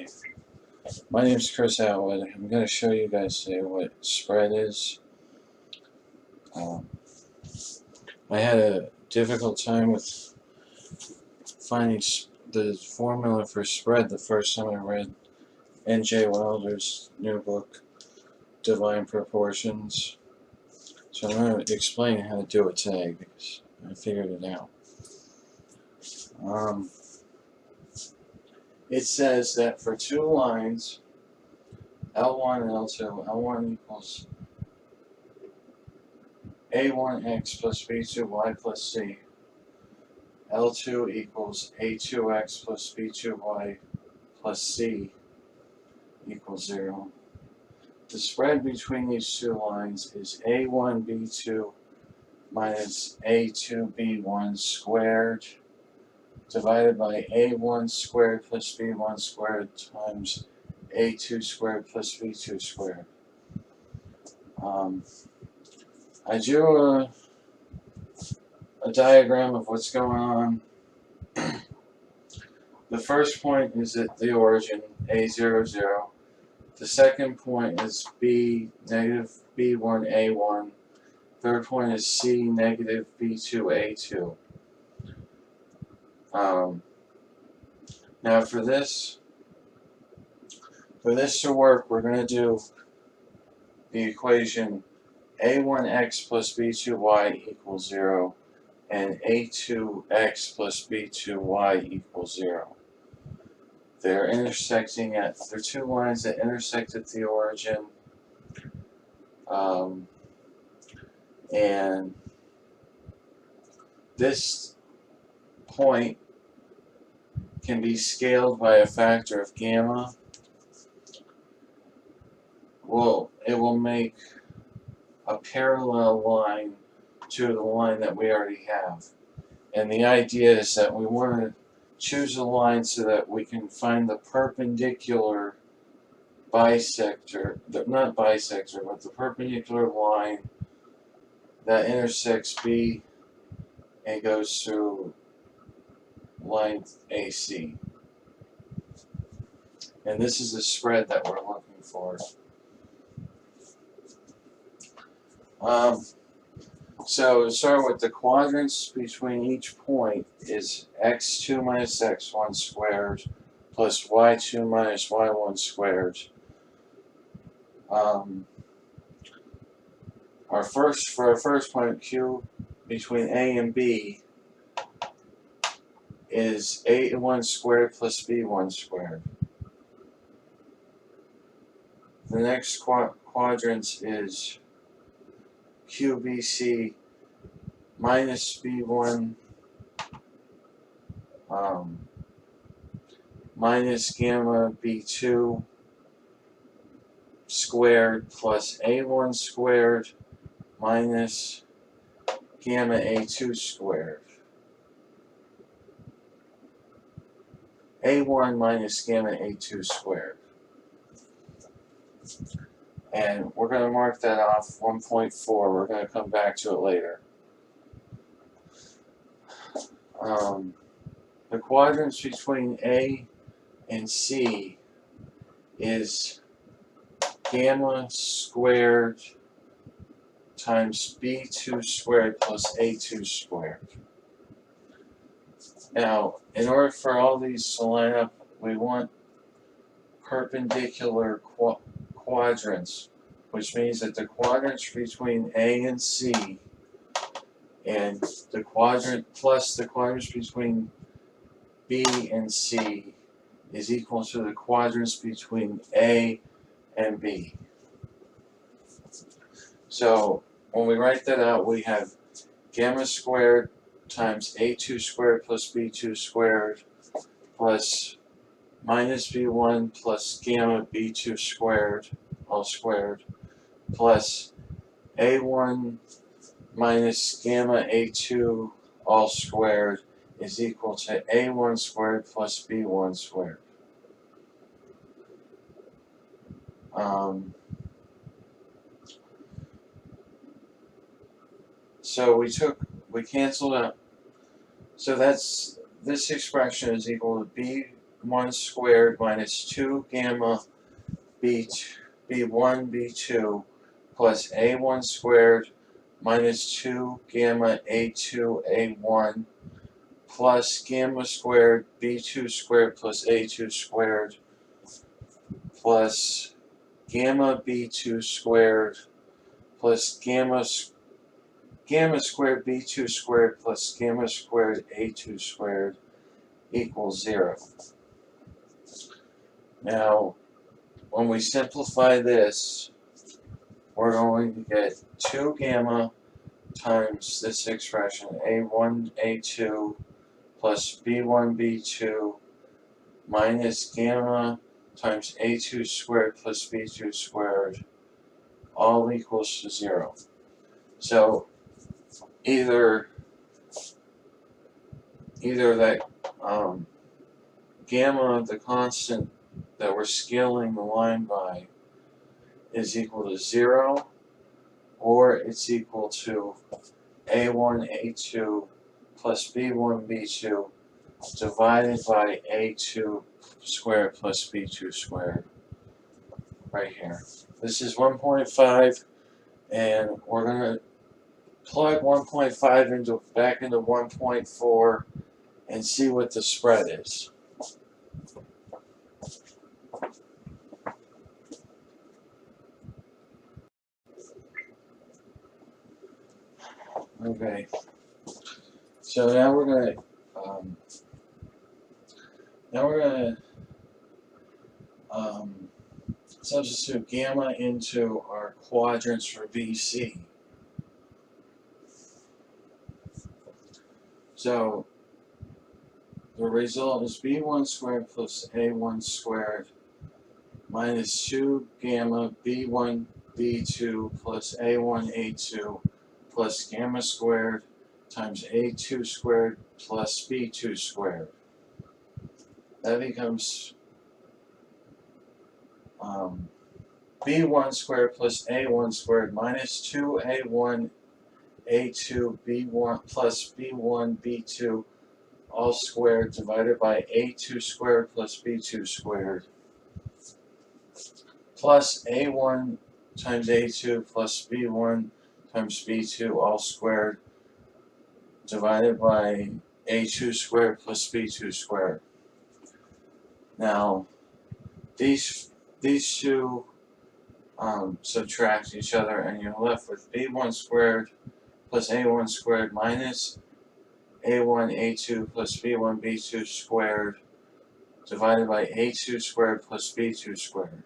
Hi, my name is Chris Atwood. I'm going to show you guys today what spread is. Um, I had a difficult time with finding the formula for spread the first time I read N.J. Wilder's new book, Divine Proportions. So I'm going to explain how to do it today because I figured it out. It says that for two lines, L1 and L2, L1 equals A1x plus B2y plus C. L2 equals A2x plus B2y plus C equals 0. The spread between these two lines is A1B2 minus A2B1 squared divided by A1 squared plus B1 squared times A2 squared plus B2 squared. I drew a diagram of what's going on. The first point is at the origin, A0, 0. The second point is B, negative B1, A1. Third point is C, negative B2, A2. Now for this to work, we're going to do the equation A1x plus B2y equals 0 and A2x plus B2y equals 0. They're intersecting they're two lines that intersect at the origin. And this point can be scaled by a factor of gamma. Well, it will make a parallel line to the line that we already have. And the idea is that we want to choose a line so that we can find the perpendicular bisector, not bisector, but the perpendicular line that intersects B and goes through line AC. And this is the spread that we're looking for. So to start with, the quadrants between each point is x2 minus x1 squared plus y2 minus y1 squared. For our first point, Q between A and B is A1 squared plus B1 squared. The next quadrant is QBC minus B1 minus gamma B2 squared plus A1 squared minus gamma A2 squared. A1 minus gamma A2 squared. And we're going to mark that off 1.4. We're going to come back to it later. The quadrants between A and C is gamma squared times B2 squared plus A2 squared. Now, in order for all these to line up, we want perpendicular quadrants, which means that the quadrants between A and C and the quadrant plus the quadrants between B and C is equal to the quadrants between A and B. So when we write that out, we have gamma squared times A2 squared plus B2 squared plus minus B1 plus gamma B2 squared, all squared, plus A1 minus gamma A2 all squared is equal to A1 squared plus B1 squared. So we canceled out. So this expression is equal to B1 squared minus 2 gamma B1 B2 plus A1 squared minus 2 gamma A2 A1 plus gamma squared B2 squared plus A2 squared plus gamma B2 squared plus gamma squared B2 squared plus gamma squared A2 squared equals 0. Now, when we simplify this, we're going to get 2 gamma times this expression, A1, A2 plus B1, B2 minus gamma times A2 squared plus B2 squared, all equals to 0. So either that gamma, the constant that we're scaling the line by, is equal to 0, or it's equal to A1, A2 plus B1, B2 divided by A2 squared plus B2 squared, right here. This is 1.5, and we're going to plug 1.5 back into 1.4 and see what the spread is. Okay, so now we're going to substitute gamma into our quadrants for BC. So the result is B1 squared plus A1 squared minus 2 gamma B1 B2 plus A1 A2 plus gamma squared times A2 squared plus B2 squared. That becomes B1 squared plus A1 squared minus 2A1 A2 B1 plus B1 B2 all squared divided by A2 squared plus B2 squared plus A1 times A2 plus B1 times B2 all squared divided by A2 squared plus B2 squared. Now, these two subtract each other, and you're left with B1 squared plus A1 squared minus A1 A2 plus B1 B2 squared divided by A2 squared plus B2 squared.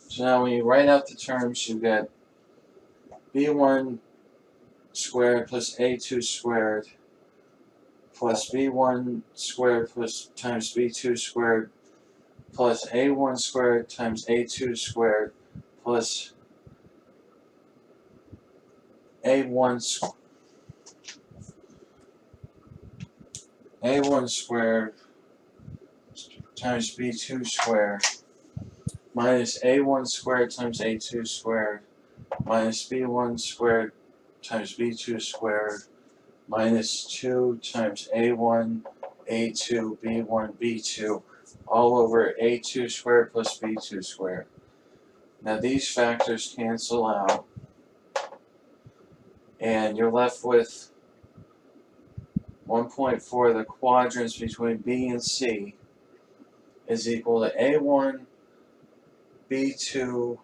So now when you write out the terms, you get B1 squared plus A2 squared plus B1 squared plus times B2 squared plus A1 squared times A2 squared plus A1 squared times B2 squared minus A1 squared times A2 squared minus B1 squared times B2 squared minus 2 times A1, A2, B1, B2 all over A2 squared plus B2 squared. Now these factors cancel out, and you're left with 1.4. The quadrants between B and C is equal to A1, B2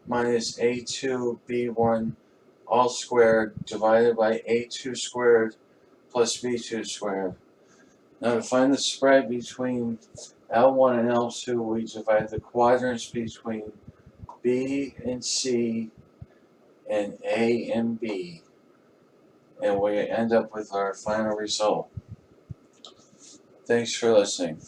minus A2, B1 all squared divided by A2 squared plus B2 squared. Now to find the spread between L1 and L2, we divide the quadrants between B and C and A and B, and we end up with our final result. Thanks for listening.